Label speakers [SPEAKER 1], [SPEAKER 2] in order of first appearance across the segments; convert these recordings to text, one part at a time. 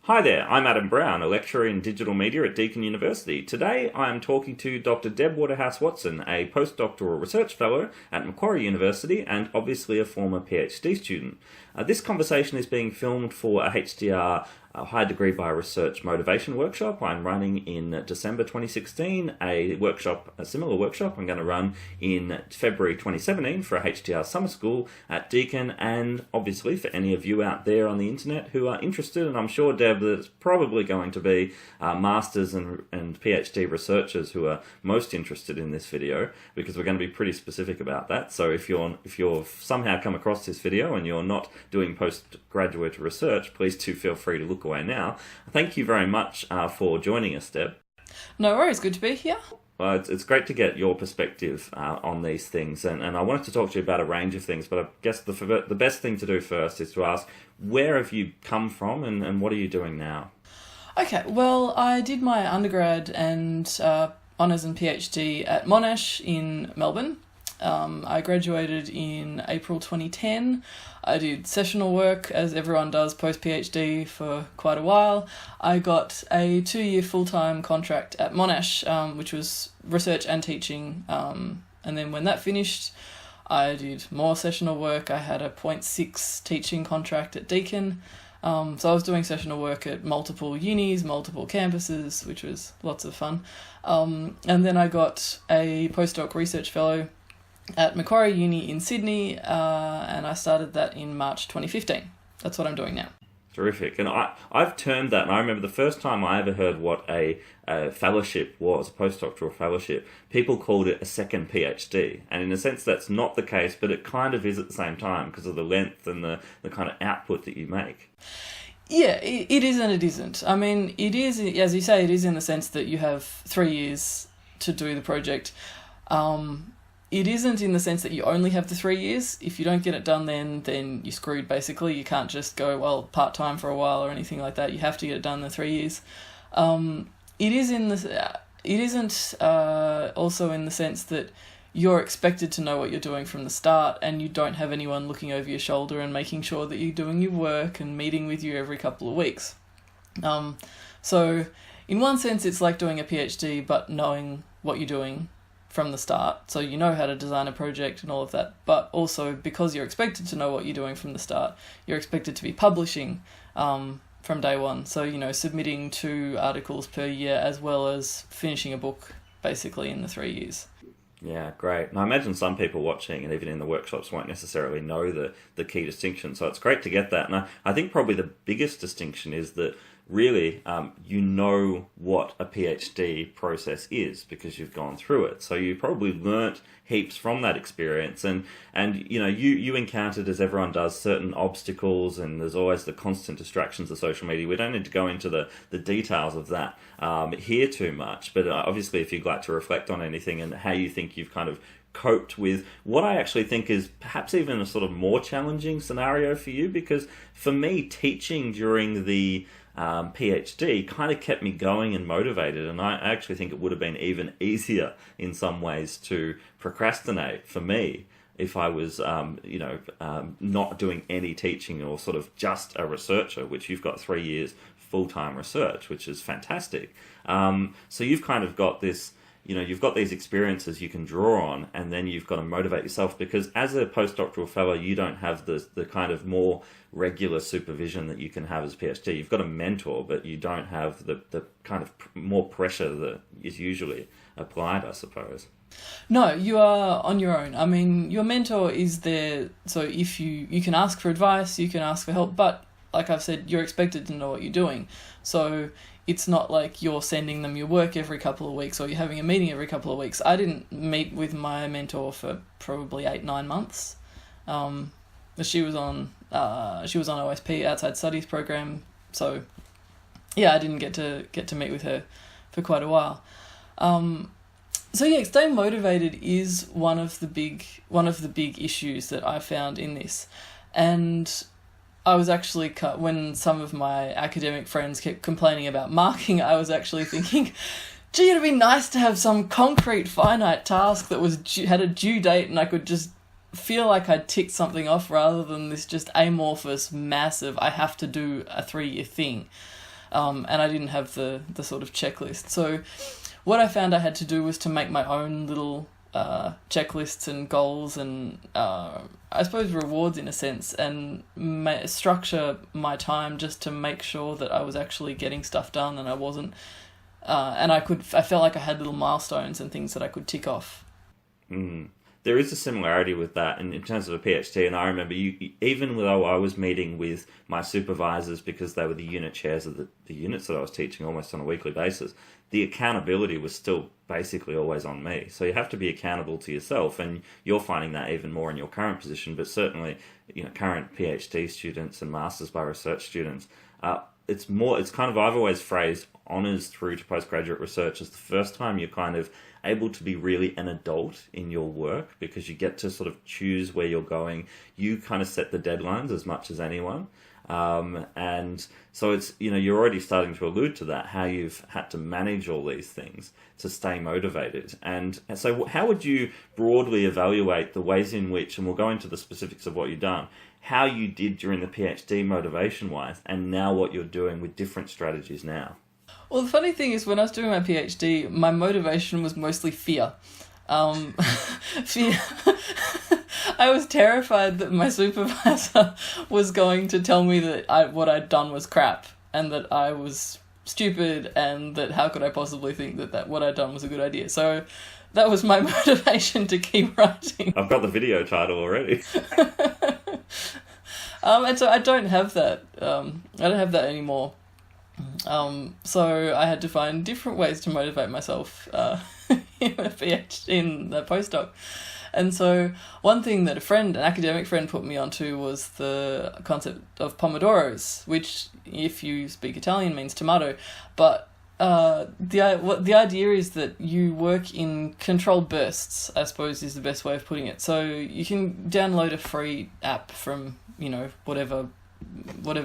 [SPEAKER 1] Hi there, I'm Adam Brown, a lecturer in digital media at Deakin University. Today I am talking to Dr. Deb Waterhouse-Watson, a postdoctoral research fellow at Macquarie University and obviously a former PhD student. This conversation is being filmed for a HDR High Degree by Research Motivation workshop I'm running in December 2016, a similar workshop I'm going to run in February 2017 for a HDR summer school at Deakin, and obviously for any of you out there on the internet who are interested, and I'm sure, Deb, that it's probably going to be masters and PhD researchers who are most interested in this video, because we're going to be pretty specific about that. So if you've somehow come across this video and you're not doing postgraduate research, please do feel free to look away now. Thank you very much for joining us, Deb.
[SPEAKER 2] No worries, good to be here.
[SPEAKER 1] Well, it's great to get your perspective on these things, and I wanted to talk to you about a range of things, but I guess the best thing to do first is to ask, where have you come from and what are you doing now?
[SPEAKER 2] Okay, well, I did my undergrad and honours and PhD at Monash in Melbourne. I graduated in April 2010. I did sessional work, as everyone does post-PhD, for quite a while. I got a 2-year full-time contract at Monash, which was research and teaching. And then when that finished, I did more sessional work. I had a 0.6 teaching contract at Deakin. So I was doing sessional work at multiple unis, multiple campuses, which was lots of fun. And then I got a postdoc research fellow at Macquarie Uni in Sydney, and I started that in March 2015. That's what I'm doing now.
[SPEAKER 1] Terrific. And I've termed that, and I remember the first time I ever heard what a fellowship was, a postdoctoral fellowship, people called it a second PhD. And in a sense that's not the case, but it kind of is at the same time because of the length and the kind of output that you make.
[SPEAKER 2] Yeah, it is and it isn't. I mean, it is, as you say, it is in the sense that you have 3 years to do the project. It isn't in the sense that you only have the 3 years. If you don't get it done then you're screwed, basically. You can't just go, well, part-time for a while or anything like that. You have to get it done in the 3 years. It isn't also in the sense that you're expected to know what you're doing from the start, and you don't have anyone looking over your shoulder and making sure that you're doing your work and meeting with you every couple of weeks. So in one sense it's like doing a PhD but knowing what you're doing from the start, so you know how to design a project and all of that, but also because you're expected to know what you're doing from the start, you're expected to be publishing from day one, so submitting 2 articles per year as well as finishing a book basically in the 3 years.
[SPEAKER 1] Yeah, great. And I imagine some people watching and even in the workshops won't necessarily know the key distinction, so it's great to get that. And I think probably the biggest distinction is that really you know what a PhD process is because you've gone through it. So you probably learnt heaps from that experience, and you encountered, as everyone does, certain obstacles, and there's always the constant distractions of social media. We don't need to go into the details of that here too much, but obviously if you'd like to reflect on anything and how you think you've kind of coped with what I actually think is perhaps even a sort of more challenging scenario for you, because for me, teaching during the PhD kind of kept me going and motivated, and I actually think it would have been even easier in some ways to procrastinate for me if I was not doing any teaching or sort of just a researcher, which you've got 3 years full-time research, which is fantastic. So you've kind of got this, you've got these experiences you can draw on, and then you've got to motivate yourself, because as a postdoctoral fellow, you don't have the kind of more regular supervision that you can have as a PhD. You've got a mentor, but you don't have the kind of more pressure that is usually applied, I suppose.
[SPEAKER 2] No, you are on your own. I mean, your mentor is there, so if you can ask for advice, you can ask for help, but like I've said, you're expected to know what you're doing. So it's not like you're sending them your work every couple of weeks or you're having a meeting every couple of weeks. I didn't meet with my mentor for probably 8-9 months. She was on OSP, Outside Studies program. So yeah, I didn't get to meet with her for quite a while. So yeah, staying motivated is one of the big issues that I found in this. And I was actually, when some of my academic friends kept complaining about marking, I was actually thinking, gee, it'd be nice to have some concrete finite task that had a due date and I could just feel like I'd ticked something off, rather than this just amorphous, massive, I have to do a 3-year thing. and I didn't have the sort of checklist. So what I found I had to do was to make my own little checklists and goals and I suppose rewards in a sense, and structure my time just to make sure that I was actually getting stuff done and I wasn't and I felt like I had little milestones and things that I could tick off.
[SPEAKER 1] There is a similarity with that in terms of a PhD, and I remember even though I was meeting with my supervisors because they were the unit chairs of the units that I was teaching almost on a weekly basis, the accountability was still basically always on me. So you have to be accountable to yourself, and you're finding that even more in your current position, but certainly, current PhD students and Masters by Research students, it's kind of, I've always phrased honours through to postgraduate research as the first time you're kind of able to be really an adult in your work, because you get to sort of choose where you're going. You kind of set the deadlines as much as anyone. And so it's, you're already starting to allude to that, how you've had to manage all these things to stay motivated. And so how would you broadly evaluate the ways in which, and we'll go into the specifics of what you've done, how you did during the PhD motivation-wise, and now what you're doing with different strategies now?
[SPEAKER 2] Well, the funny thing is, when I was doing my PhD, my motivation was mostly fear. Fear. I was terrified that my supervisor was going to tell me that what I'd done was crap and that I was stupid and that how could I possibly think that what I'd done was a good idea. So that was my motivation to keep writing.
[SPEAKER 1] I've got the video title already.
[SPEAKER 2] And so I don't have that. I don't have that anymore. So I had to find different ways to motivate myself in the postdoc. And so one thing that an academic friend put me onto was the concept of pomodoros, which, if you speak Italian, means tomato. But the idea is that you work in controlled bursts, I suppose is the best way of putting it. So you can download a free app from, whatever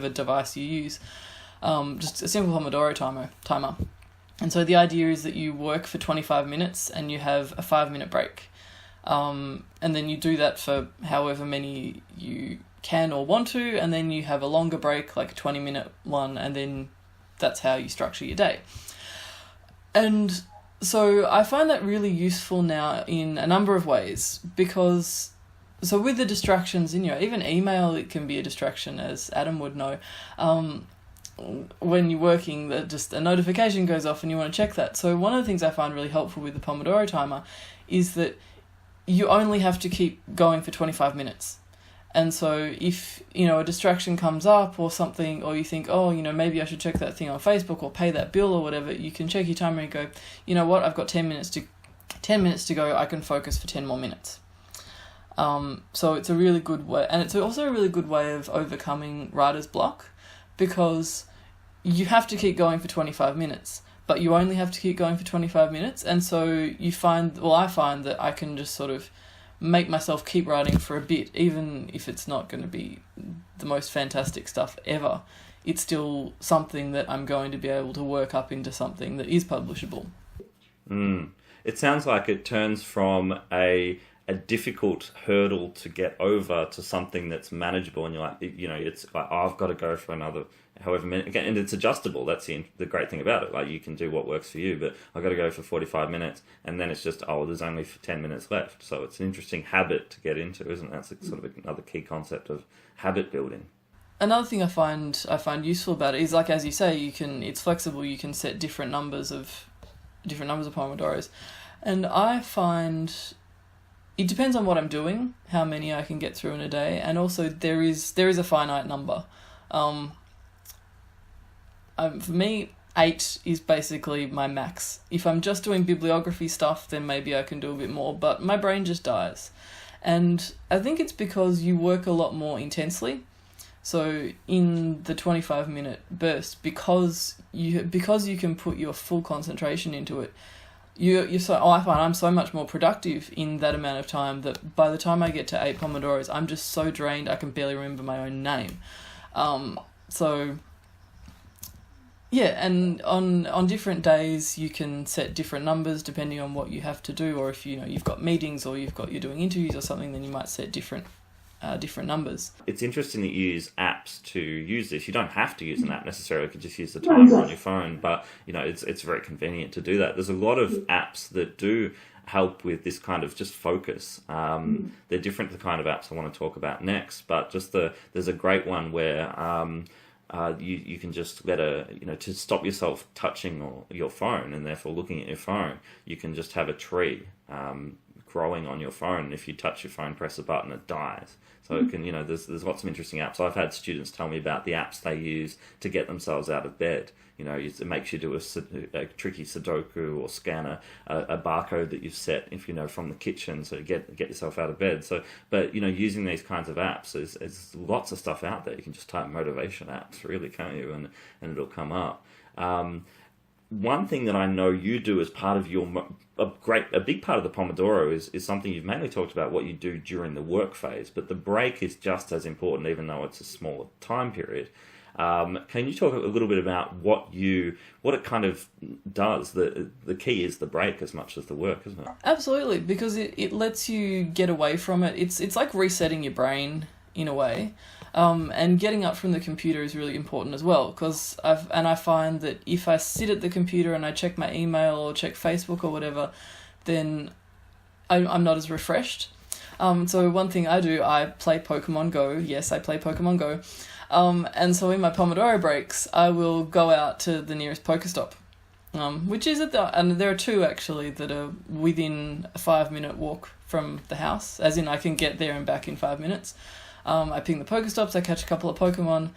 [SPEAKER 2] device you use. Just a simple Pomodoro timer. And so the idea is that you work for 25 minutes and you have a 5-minute break. And then you do that for however many you can or want to, and then you have a longer break, like a 20-minute one, and then that's how you structure your day. And so I find that really useful now in a number of ways, because so with the distractions in even email, it can be a distraction, as Adam would know. When you're working, just a notification goes off and you want to check that. So one of the things I find really helpful with the Pomodoro timer is that you only have to keep going for 25 minutes. And so if, a distraction comes up or something, or you think, maybe I should check that thing on Facebook or pay that bill or whatever, you can check your timer and go, you know what, I've got 10 minutes to go, I can focus for 10 more minutes. So it's a really good way, and it's also a really good way of overcoming writer's block, because you have to keep going for 25 minutes, but you only have to keep going for 25 minutes. And so I find that I can just sort of make myself keep writing for a bit, even if it's not going to be the most fantastic stuff ever. It's still something that I'm going to be able to work up into something that is publishable.
[SPEAKER 1] It sounds like it turns from a difficult hurdle to get over to something that's manageable, and you're like, it's like, I've got to go for another however many, again, and it's adjustable. That's the great thing about it. Like, you can do what works for you, but I've got to go for 45 minutes, and then it's just, there's only 10 minutes left. So it's an interesting habit to get into, isn't it? That's sort of another key concept of habit building.
[SPEAKER 2] Another thing I find useful about it is, like, as you say, it's flexible. You can set different numbers of Pomodoros, and I find it depends on what I'm doing, how many I can get through in a day, and also there is a finite number. For me, 8 is basically my max. If I'm just doing bibliography stuff, then maybe I can do a bit more, but my brain just dies. And I think it's because you work a lot more intensely. So in the 25-minute burst, because you can put your full concentration into it, I find I'm so much more productive in that amount of time that by the time I get to 8 Pomodoros, I'm just so drained I can barely remember my own name. And on different days you can set different numbers depending on what you have to do, or if you've got meetings or you're doing interviews or something, then you might set different different numbers.
[SPEAKER 1] It's interesting that you use apps to use this. You don't have to use an app necessarily. You could just use the timer on your phone, but it's very convenient to do that. There's a lot of apps that do help with this kind of just focus. They're different to the kind of apps I want to talk about next, but there's a great one where you can just to stop yourself touching your phone and therefore looking at your phone, you can just have a tree growing on your phone. And if you touch your phone, press a button, it dies. So it can, there's lots of interesting apps. I've had students tell me about the apps they use to get themselves out of bed. It makes you do a tricky Sudoku or scan a barcode that you've set from the kitchen, so get yourself out of bed. So, but using these kinds of apps, there's lots of stuff out there. You can just type motivation apps, really, can't you? And it'll come up. One thing that I know you do as part of a big part of the Pomodoro is something you've mainly talked about, what you do during the work phase, but the break is just as important, even though it's a smaller time period. Can you talk a little bit about what it kind of does? The key is the break as much as the work, isn't it?
[SPEAKER 2] Absolutely, because it lets you get away from it. It's like resetting your brain in a way. And getting up from the computer is really important as well, because I find that if I sit at the computer and I check my email or check Facebook or whatever, then I'm not as refreshed. So one thing I do, I play Pokemon Go. Yes, I play Pokemon Go. And so in my Pomodoro breaks, I will go out to the nearest Pokestop, which is and there are two actually that are within a 5-minute walk from the house, as in I can get there and back in 5 minutes. I ping the Pokestops, I catch a couple of Pokemon,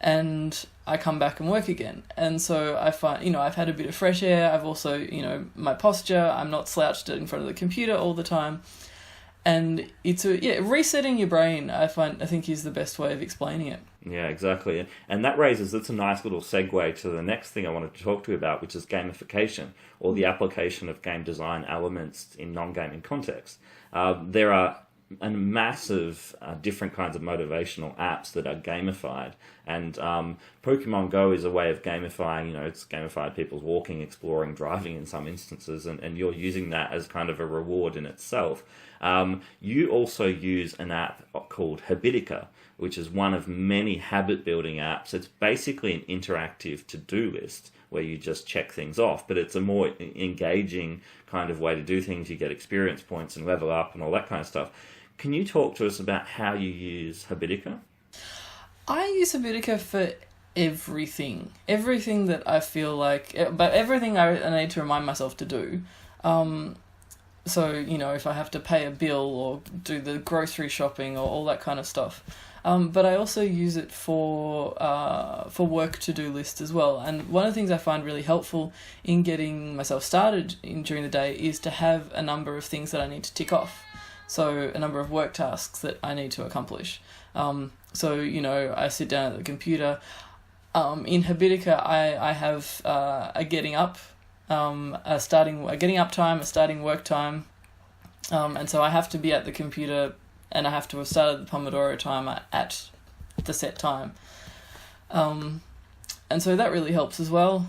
[SPEAKER 2] and I come back and work again. And so I find, I've had a bit of fresh air. I've also, my posture, I'm not slouched in front of the computer all the time. And it's resetting your brain, I think is the best way of explaining it.
[SPEAKER 1] Yeah, exactly. And that's a nice little segue to the next thing I wanted to talk to you about, which is gamification, or the application of game design elements in non-gaming contexts. There are a massive different kinds of motivational apps that are gamified, and Pokemon Go is a way of gamifying. It's gamified people's walking, exploring, driving in some instances, and you're using that as kind of a reward in itself. You also use an app called Habitica, which is one of many habit building apps. It's basically an interactive to-do list where you just check things off, but it's a more engaging kind of way to do things. You get experience points and level up and all that kind of stuff. Can you talk to us about how you use Habitica?
[SPEAKER 2] I use Habitica for everything that I feel like, but everything I need to remind myself to do. So, if I have to pay a bill or do the grocery shopping or all that kind of stuff. But I also use it for work to-do lists as well. And one of the things I find really helpful in getting myself started during the day is to have a number of things that I need to tick off. So a number of work tasks that I need to accomplish. So, I sit down at the computer. In Habitica, I have a getting up, a getting up time, a starting work time. And so I have to be at the computer and I have to have started the Pomodoro timer at the set time. And so that really helps as well.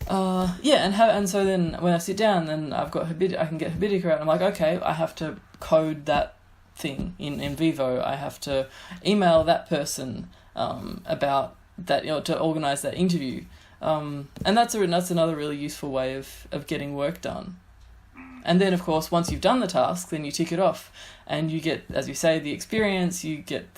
[SPEAKER 2] And so then when I sit down, then I've got I can get Habitica out, and I'm like, okay, I have to code that thing in Vivo. I have to email that person about that, to organise that interview. And that's another really useful way of getting work done. And then, of course, once you've done the task, then you tick it off, and you get, as you say, the experience. You get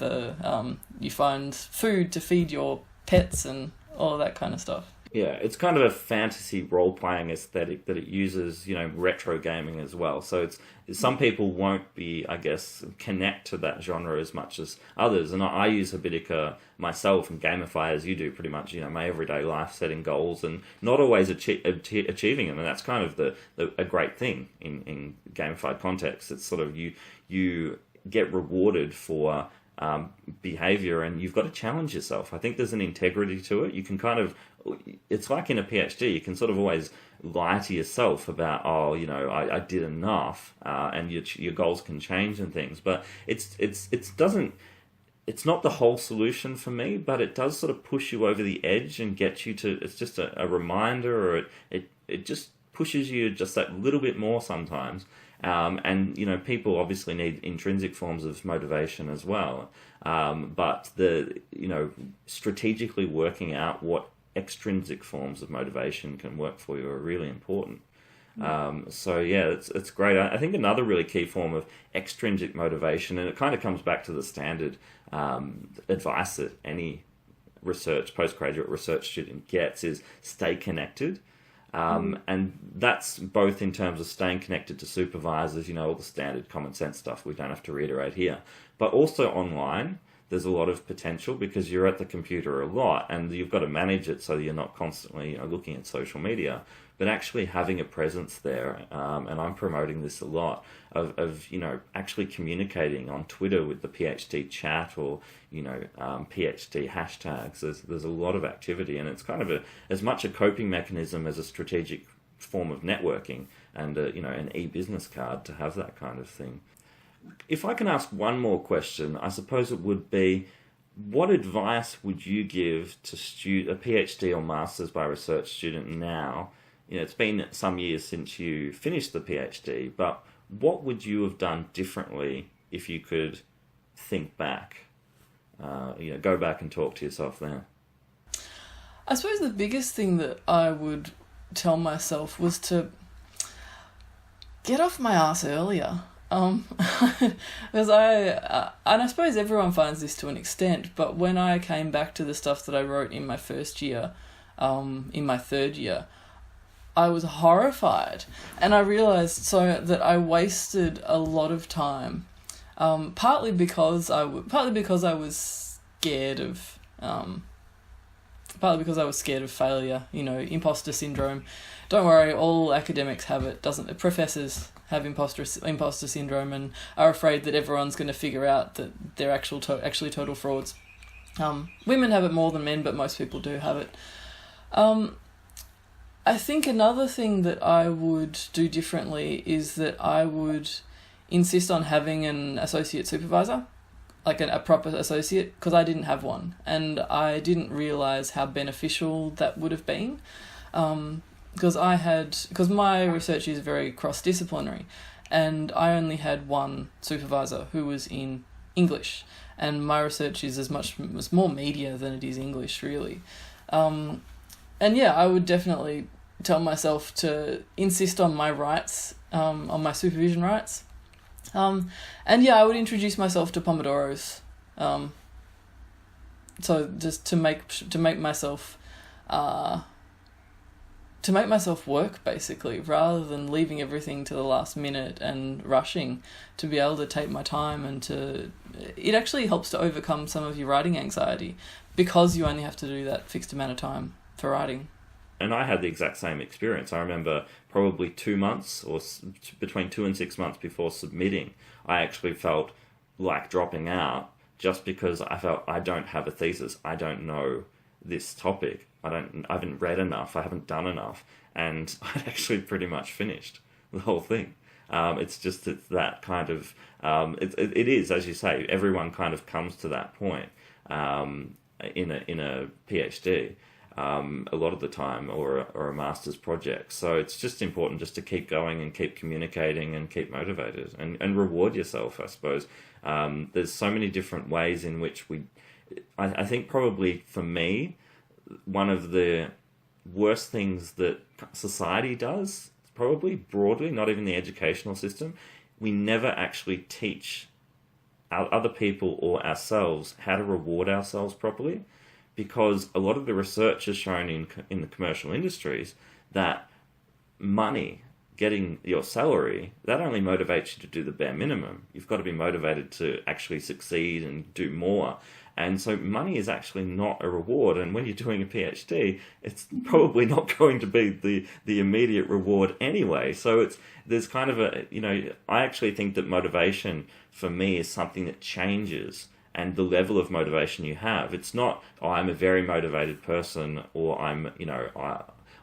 [SPEAKER 2] you find food to feed your pets and all of that kind of stuff.
[SPEAKER 1] Yeah, it's kind of a fantasy role-playing aesthetic that it uses, retro gaming as well. So some people won't be, I guess, connect to that genre as much as others. And I use Habitica myself and gamify as you do pretty much, my everyday life, setting goals and not always achieving them. And that's kind of a great thing in gamified contexts. It's sort of you get rewarded for behavior, and you've got to challenge yourself. I think there's an integrity to it. You can it's like in a PhD, you can sort of always lie to yourself about, I did enough, and your goals can change and things. But it's not the whole solution for me, but it does sort of push you over the edge and get you to. It's just a reminder, or it just pushes you just that little bit more sometimes. And, people obviously need intrinsic forms of motivation as well. But strategically working out what extrinsic forms of motivation can work for you are really important. It's great. I think another really key form of extrinsic motivation, and it kind of comes back to the standard advice that any postgraduate research student gets, is stay connected. And that's both in terms of staying connected to supervisors, all the standard common sense stuff we don't have to reiterate here, but also online. There's a lot of potential because you're at the computer a lot and you've got to manage it so you're not constantly looking at social media, but actually having a presence there. And I'm promoting this a lot of actually communicating on Twitter with the PhD chat or, PhD hashtags. There's a lot of activity, and it's kind of as much a coping mechanism as a strategic form of networking and, an e-business card to have that kind of thing. If I can ask one more question, I suppose it would be, what advice would you give to a PhD or Masters by Research student now? It's been some years since you finished the PhD, but what would you have done differently if you could think back? Go back and talk to yourself then.
[SPEAKER 2] I suppose the biggest thing that I would tell myself was to get off my ass earlier. Because I suppose everyone finds this to an extent, but when I came back to the stuff that I wrote in my first year, in my third year, I was horrified, and I realised that I wasted a lot of time, partly because I was scared of, failure, imposter syndrome. Don't worry, all academics have it. Professors have imposter syndrome and are afraid that everyone's going to figure out that they're actually total frauds. Women have it more than men, but most people do have it. I think another thing that I would do differently is that I would insist on having an associate supervisor, like a proper associate, because I didn't have one, and I didn't realise how beneficial that would have been. Because my research is very cross-disciplinary, and I only had one supervisor who was in English, and my research is it's more media than it is English, really. I would definitely tell myself to insist on my rights, on my supervision rights. I would introduce myself to Pomodoros. So just to make myself work, basically, rather than leaving everything to the last minute and rushing, to be able to take my time it actually helps to overcome some of your writing anxiety because you only have to do that fixed amount of time for writing.
[SPEAKER 1] And I had the exact same experience. I remember probably 2 months or between 2 and 6 months before submitting, I actually felt like dropping out just because I felt I don't have a thesis. I don't know this topic. I haven't read enough. I haven't done enough. And I'd actually pretty much finished the whole thing. It's that kind of, it is, as you say, everyone kind of comes to that point in a PhD. A lot of the time, or a master's project. So it's just important just to keep going and keep communicating and keep motivated and reward yourself, I suppose. There's so many different ways in which I think probably for me, one of the worst things that society does, probably broadly, not even the educational system, we never actually teach other people or ourselves how to reward ourselves properly. Because a lot of the research has shown in the commercial industries that money, getting your salary, that only motivates you to do the bare minimum. You've got to be motivated to actually succeed and do more. And so money is actually not a reward. And when you're doing a PhD, it's probably not going to be the immediate reward anyway. So there's kind of I actually think that motivation for me is something that changes. And the level of motivation you have, it's not, I'm a very motivated person, or I'm,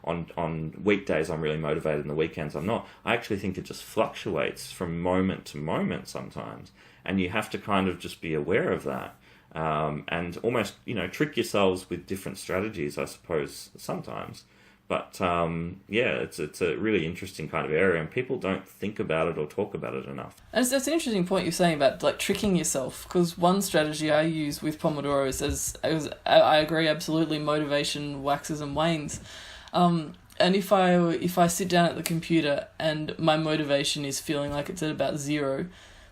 [SPEAKER 1] on weekdays I'm really motivated and the weekends I'm not. I actually think it just fluctuates from moment to moment sometimes. And you have to kind of just be aware of that. And almost, trick yourselves with different strategies, I suppose, sometimes. But it's a really interesting kind of area, and people don't think about it or talk about it enough.
[SPEAKER 2] And it's an interesting point you're saying about like tricking yourself, because one strategy I use with Pomodoro is, I agree absolutely, motivation waxes and wanes. And if I sit down at the computer and my motivation is feeling like it's at about 0,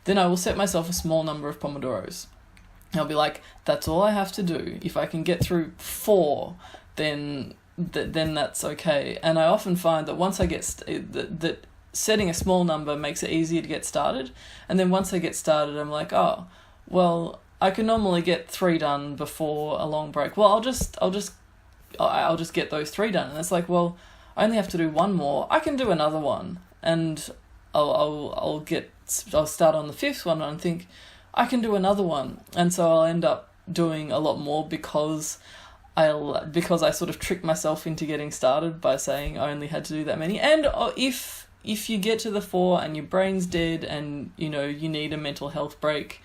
[SPEAKER 2] then I will set myself a small number of Pomodoros. I'll be like, that's all I have to do. If I can get through 4, then that's okay. And I often find that once I get that setting a small number makes it easier to get started. And then once I get started, I'm like, oh, well, I can normally get 3 done before a long break. Well, I'll just get those 3 done. And it's like, well, I only have to do 1 more. I can do another one, and I'll start on the 5th one and think I can do another one. And so I'll end up doing a lot more because I sort of trick myself into getting started by saying I only had to do that many. And if you get to the 4 and your brain's dead and you need a mental health break,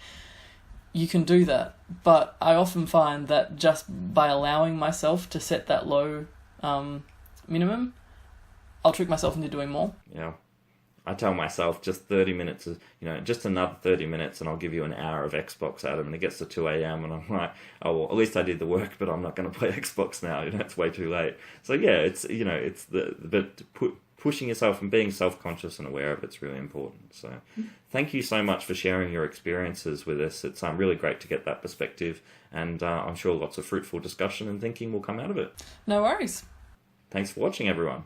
[SPEAKER 2] you can do that. But I often find that just by allowing myself to set that low minimum, I'll trick myself into doing more.
[SPEAKER 1] Yeah. I tell myself just 30 minutes, just another 30 minutes and I'll give you an hour of Xbox, Adam. And it gets to 2 a.m. and I'm like, oh, well, at least I did the work, but I'm not going to play Xbox now. It's way too late. So yeah, it's pushing yourself and being self-conscious and aware of it's really important. So thank you so much for sharing your experiences with us. It's really great to get that perspective, and I'm sure lots of fruitful discussion and thinking will come out of it.
[SPEAKER 2] No worries.
[SPEAKER 1] Thanks for watching, everyone.